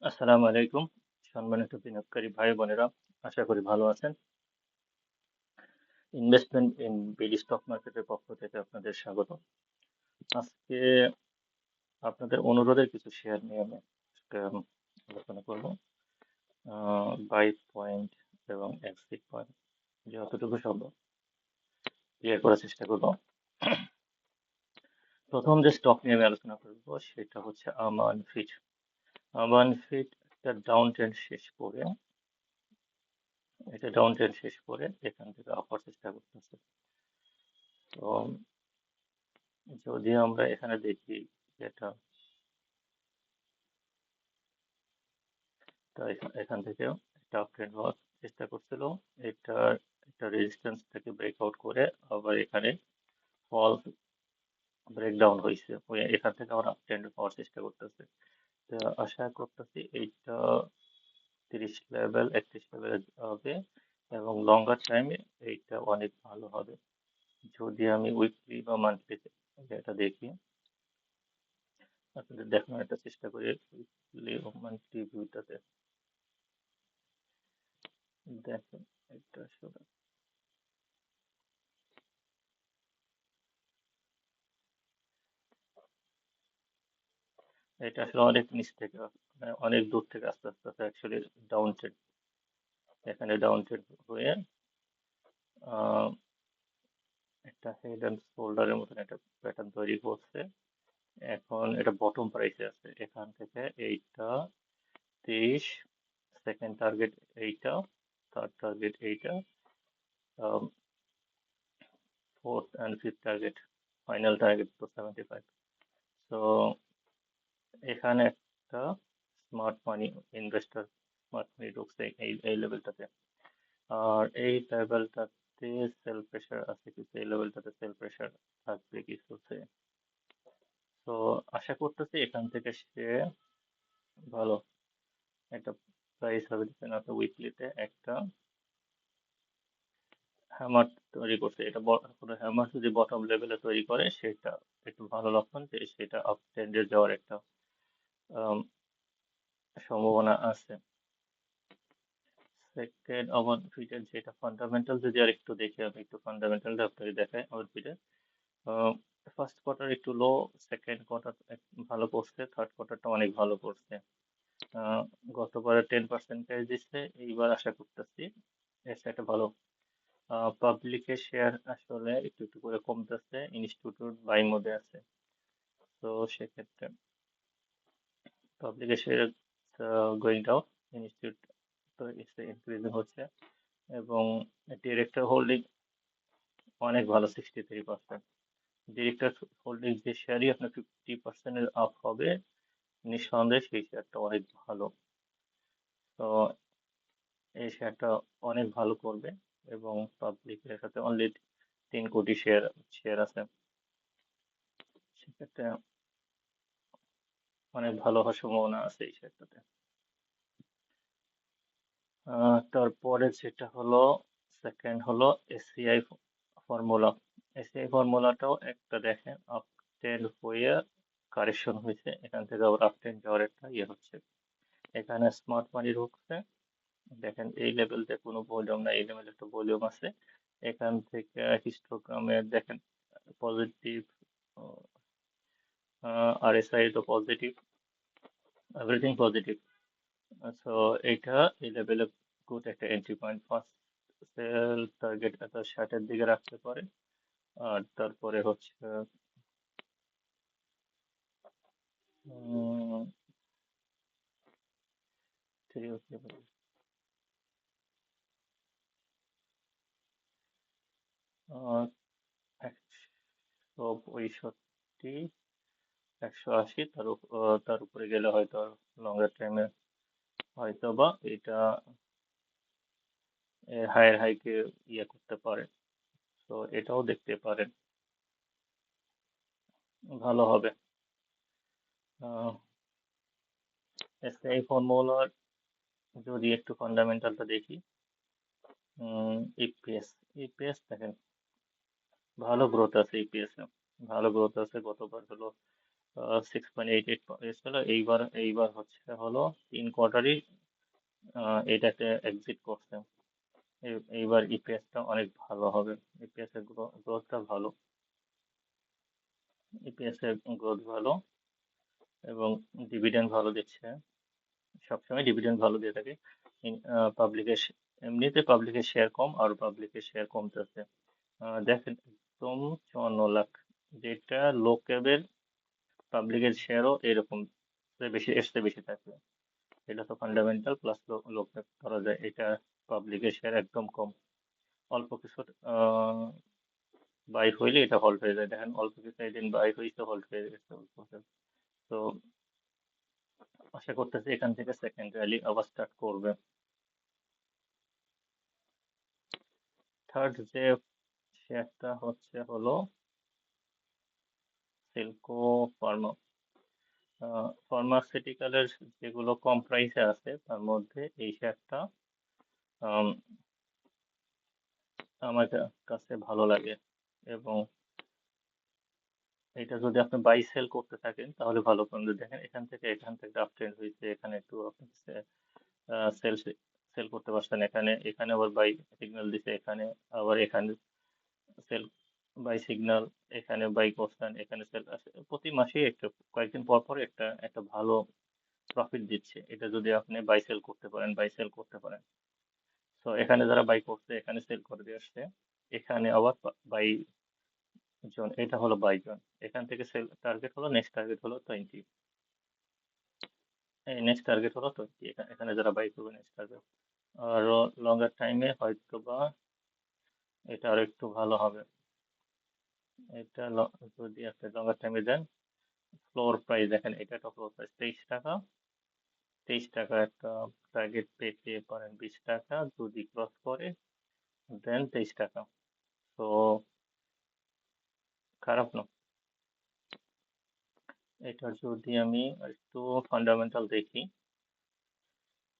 আসসালামু আলাইকুম। সম্মানিত বিনিয়োগকারী ভাই বোনেরা, আশা করি ভালো আছেন। ইনভেস্টমেন্ট ইন বিডি স্টক মার্কেটের পক্ষ থেকে আপনাদের স্বাগত। আজকে আপনাদের অনুরোধের কিছু শেয়ার নিয়ে আমি আজকে আলোচনা করব। বাই পয়েন্ট এবং এক্সিট পয়েন্ট যতটুকু সম্ভব ক্লিয়ার করার চেষ্টা করব। প্রথম যে স্টক নিয়ে আমি আলোচনা করব সেটা হচ্ছে আমান ফিট। আমান ফিট একটা ডাউন ট্রেন্ড শেষ করে এখান থেকে আপার চেষ্টা করতেছে। তো যদি আমরা এখানে দেখি যেটা এখান থেকেও একটা আপ ট্রেন্ড হওয়ার চেষ্টা করছিল, এটার একটা রেজিস্ট্যান্স থেকে ব্রেকআউট করে আবার এখানে ফল ব্রেকডাউন হয়েছে, হয়ে এখান থেকে আবার আপ ট্রেন্ড হওয়ার চেষ্টা করতেছে। তো আশা করতেছি এইটা 31 লেভেলে হবে এবং লঙ্গার টাইমে এইটা অনেক ভালো হবে। যদি আমি উইকলি বা মান্থলি এটা দেখি, আপনাদের দেখানোর একটা চেষ্টা করি উইকলি ও মান্থলি ভিউটাতে। দেখেন এটা আসলে অনেক নিচ থেকে মানে অনেক দূর থেকে আস্তে আস্তে আস্তে অ্যাকচুয়ালি ডাউন ট্রেন্ড, এখানে ডাউন ট্রেন্ড হয়ে আহ, একটা হেড অ্যান্ড শোল্ডারের মতন একটা প্যাটার্ন তৈরি করছে। এখন এটা বটম প্রাইসে আছে, এখান থেকে এইটা 30, সেকেন্ড টার্গেট এইটা, থার্ড টার্গেট এইটা, fourth and fifth target, final target তো 75। তো এখানে একটা স্মার্ট মানি ইনভেস্টর স্মার্ট মানি ঢুকছে এই লেভেলটাতে। আর এই লেভেলটাতে সেল প্রেশার আছে কিছু, এই লেভেলটাতে সেল প্রেশার থাকবে কিছুতে। তো আশা করতেছি এখান থেকে সে ভালো একটা প্রাইস হবে, দেখেন আপনি উইকলিতে একটা হ্যামার তৈরি করছে। এটা কোনো হ্যামার যদি বটম লেভেলে তৈরি করে সেটা একটু ভালো লক্ষণ যে সেটা আপ ট্রেন্ডে যাওয়ার একটা আম, সম্ভাবনা আছে। সেকেন্ড আমার ফিটের যেটা ফান্ডামেন্টাল, যদি আর একটু দেখি, আমি একটু ফান্ডামেন্টালটা আপনাকে দেখাই আমার ফিটে। ফার্স্ট কোয়ার্টার একটু লো, সেকেন্ড কোয়ার্টার ভালো করছে, থার্ড কোয়ার্টারটা অনেক ভালো করছে। আহ, গতবারে 10% দিচ্ছে, এইবার আশা করতেছি এর সাথে ভালো। পাবলিকের শেয়ার আসলে একটু একটু করে কমতেছে, ইনস্টিটিউট বাই মোডে আছে। তো সেক্ষেত্রে পাবলিকের শেয়ার গোয়িং ডাউন, ইনস্টিটিউট তো ইনক্রিজিং হচ্ছে এবং ডিরেক্টর হোল্ডিং অনেক ভালো, 63%। ডিরেক্টর হোল্ডিং যে শেয়ারই আপনার 50%-এর আপ হবে, নিঃসন্দেহে সেই শেয়ারটা অনেক ভালো। তো এই শেয়ারটা অনেক ভালো করবে এবং পাবলিকের সাথে অনলি 3 কোটি শেয়ার শেয়ার আছে, সেক্ষেত্রে অনেক ভালো হওয়ার সম্ভাবনা আছে এই শেয়ারটাতে। তারপরে যেটা হলো সেকেন্ড হলো এসিআই ফর্মুলা। এসিআই ফর্মুলাটাও একটা দেখেন আপ ট্রেন্ড হয়ে কারেকশন হয়েছে, এখান থেকে আবার আপ ট্রেন্ড যাওয়ার একটা ইয়ে হচ্ছে। এখানে স্মার্ট মানি ঢুকছে, দেখেন এই লেভেলতে কোনো ভলিউম নাই, এই লেভেলে একটা ভলিউম আছে। এখান থেকে হিস্টোগ্রামে দেখেন পজিটিভ, আরএসআই তো পজিটিভ, এভরিথিং পজিটিভ। সো এইটা এই লেভেলে গুড একটা entry point. First sell target একটা 60-এর দিকে রাখতে পারে। আর তারপরে হচ্ছে উম, থ্রি হতে পারে, 165, 180, তার উপরে গেলে হয়তো লঙ্গার টাইমে হয়তো বা এটা হায়ার হাইকে ইয়ে করতে পারে। তো এটাও দেখতে পারেন, ভালো হবে। এই ফর্মুলার যদি একটু ফান্ডামেন্টালটা দেখি, ইপিএস, ইপিএস দেখেন ভালো গ্রোথ আছে, ইপিএস এ ভালো গ্রোথ আছে। গতবার হলো 6.88 ছিল। এইবার হলো 3 কোয়ার্টারই এটাতে এক্সিট করছে। এইবার ইপিএসটা অনেক ভালো হবে, ইপিএস এর গ্রোথটা ভালো, ইপিএস এর গ্রোথ ভালো এবং ডিভিডেন্ড ভালো দিচ্ছে, সবসময় ডিভিডেন্ড ভালো দিয়ে থাকে। পাবলিকের এমনিতে পাবলিকের শেয়ার কম আর পাবলিকের শেয়ার কমতেছে। দেখেন একদম 54 লাখ, যেটা লো ক্যাপের পাবলিকের শেয়ারও এরকম এর চেয়ে বেশি থাকবে। এটা তো ফান্ডামেন্টাল প্লাস লো ক্যাপ ধরা যায়, এটা পাবলিকের শেয়ার একদম কম। অল্প কিছু বাই হইলে এটা হল্ট হয়ে যায়, দেখেন অল্প কিছু এদিন বাই হয়েছে হল্ট হয়ে গেছে অল্প কিছু। তো আশা করতেছি এখান থেকে সেকেন্ড র্যালি আবার স্টার্ট করবে। থার্ড যে শেয়ারটা হলো সিলকো ফার্মা। ফার্মাসিউটিক্যালের যেগুলো কম প্রাইসে আছে তার মধ্যে এই শেয়ারটা আমার কাছে ভালো লাগে, এবং এটা যদি আপনি বাই সেল করতে থাকেন তাহলে ভালো। কিন্তু দেখেন এখান থেকে আপ ট্রেন্ড হয়েছে, এখানে একটু আপনি সেল সেল করতে পারছেন, এখানে এখানে আবার বাই সিগন্যাল দিছে, এখানে আবার এখানে সেল বাই সিগন্যাল, এখানে বাই করছেন, এখানে সেল আছে। প্রতি মাসেই একটা কয়েকদিন পর পর একটা একটা ভালো প্রফিট দিচ্ছে, এটা যদি আপনি বাই সেল করতে পারেন। তো এখানে যারা বাই করছে এখানে সেল করে দিয়ে আসছে, এখানে আবার বাই জোন, এটা হলো বাই জোন। এখান থেকে সেল টার্গেট হলো, নেক্সট টার্গেট হলো 20, এই নেক্সট টার্গেট হলো 20, এখানে যারা বাই করবে নেক্সট টার্গেট। আর লঙ্গার টাইমে হয়তো বা এটা আরো একটু ভালো হবে। এটা যদি আপনি লঙ্গার টাইমে দেন, ফ্লোর প্রাইস দেখেন, এটা একটা ফ্লোর প্রাইস 23 টাকা। 23 টাকা একটা টার্গেট পেতে পারেন, 20 টাকা যদি ক্রস করে দেন 23 টাকা, তো খারাপ না। এটা যদি আমি একটু ফান্ডামেন্টাল দেখি,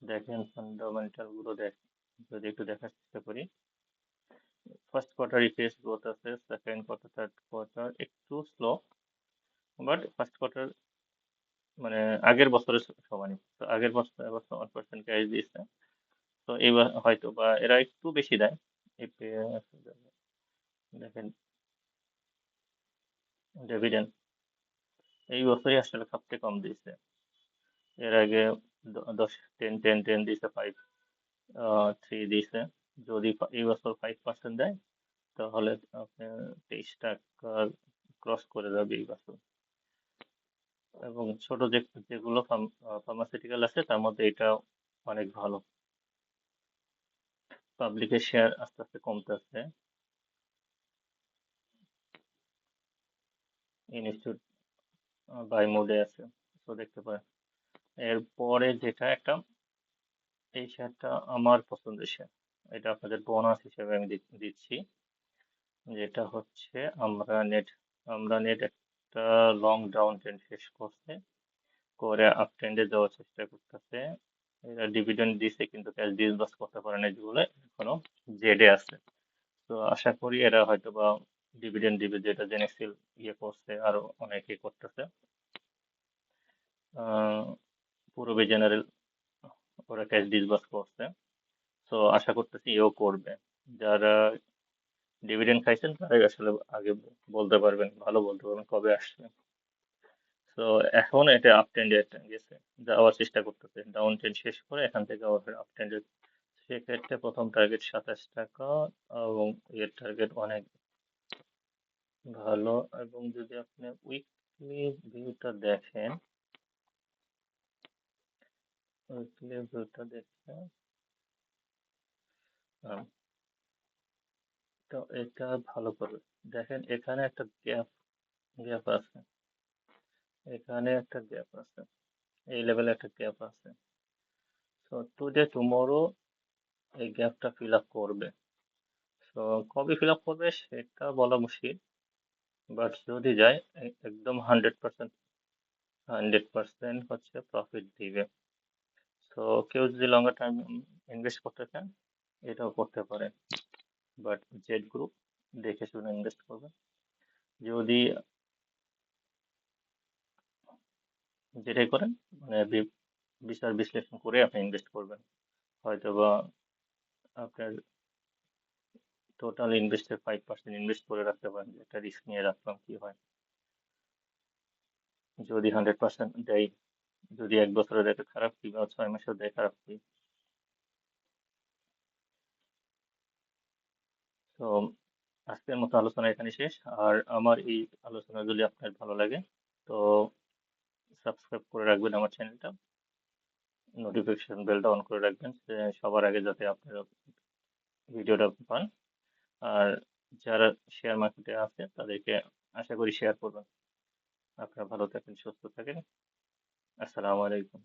দেখেন ফান্ডামেন্টাল গুলো যদি একটু দেখার চেষ্টা করি। ফার্স্ট কোয়ার্টার ইপিএস গ্রোথ আছে, সেকেন্ড কোয়ার্টার থার্ড কোয়ার্টার একটু স্লো, বাট ফার্স্ট কোয়ার্টার মানে আগের বছরের সমানই। তো আগের বছর এবার 1% ক্যাশ দিয়েছে, তো এবার হয়তো বা এরা একটু বেশি দেয় ইপিএস। দেখেন ডিভিডেন্ড এই বছরই আসলে সবচেয়ে কম দিয়েছে, এর আগে 10 10 10 10 দিয়েছে, 5 3 দিয়েছে। যদি এই বছর 5% দেয় তাহলে আপনি 23 টাকা ক্রস করে যাবে এই বছর। এবং ছোট যেগুলো ফার্মাসিউটিক্যাল আছে তার মধ্যে এটা অনেক ভালো। পাবলিকের শেয়ার আস্তে আস্তে কমতেছে, ইনস্টিটিউট বাই মোডে আছে, তো দেখতে পারেন। এরপরে যেটা একটা, এই শেয়ারটা আমার পছন্দের শেয়ার, এটা আপনাদের বোনাস হিসেবে আমি দিচ্ছি, যেটা হচ্ছে আমরা নেট একটা লং ডাউন ট্রেন্ড শেষ করছে, করে আপ ট্রেন্ডে যাওয়ার চেষ্টা করতেছে। এরা ডিভিডেন্ড দিছে কিন্তু ক্যাশ ডিসবার্স করতে পারে না, যেগুলো এখনো জেডে আছে। তো আশা করি এরা হয়তো বা ডিভিডেন্ড দিবে, যেটা জেনেক্সিল করছে, আরো অনেকে করতেছে। পূর্বে জেনারেল ওরা ক্যাশ ডিসবার্স করছে, তো আশা করতেছি এও করবে। যারা ডিভিডেন্ড খাইছেন তারাই আসলে আগে ভালো বলতে পারবেন কবে আসছে। তো এখন এটা আপ ট্রেন্ডে গেছে, যাওয়ার চেষ্টা করতেছে, ডাউন ট্রেন্ড শেষ করে এখান থেকে আবার আপ ট্রেন্ডে। সেক্ষেত্রে প্রথম টার্গেট 27 টাকা, এবং এর টার্গেট অনেক ভালো। এবং যদি আপনি উইকলি ভিউটা দেখেন, উইকলি ভিউটা দেখেন, আহ, তো এটা ভালো করে দেখেন, এখানে একটা গ্যাপ আছে, এখানে একটা গ্যাপ আছে, এই লেভেলে একটা গ্যাপ আছে। তো টুডে টুমরো এই গ্যাপটা ফিল আপ করবে। তো কবে ফিল আপ করবে সেটা বলা মুশকিল, বাট যদি যায় একদম 100% প্রফিট দিবে। তো কেউ যদি লঙ্গার টাইম ইনভেস্ট করতে চান এটাও করতে পারেন, বাট জেড গ্রুপ দেখে শুনে ইনভেস্ট করবে। যদি যেটাই করেন মানে বিচার বিশ্লেষণ করে আপনি ইনভেস্ট করবেন। হয়তোবা আপনার টোটাল ইনভেস্টের 5% ইনভেস্ট করে রাখতে পারেন, যে একটা রিস্ক নিয়ে রাখলাম কি হয়। যদি 100% দেয়, যদি 1 বছরে দেখে খারাপ কি, বা 6 মাসেও দেয় খারাপ কি। তো আজকের মতো আলোচনা এখানে শেষ। আর আমার এই আলোচনা যদি আপনার ভালো লাগে, তো সাবস্ক্রাইব করে রাখবেন আমার চ্যানেলটা, নোটিফিকেশন বেলটা অন করে রাখবেন, যে সবার আগে যাতে আপনারা ভিডিওটা পান। আর যারা শেয়ার মার্কেটে আছে তাদেরকে আশা করি শেয়ার করবেন। আপনারা ভালো থাকেন, সুস্থ থাকেন। আসসালামু আলাইকুম।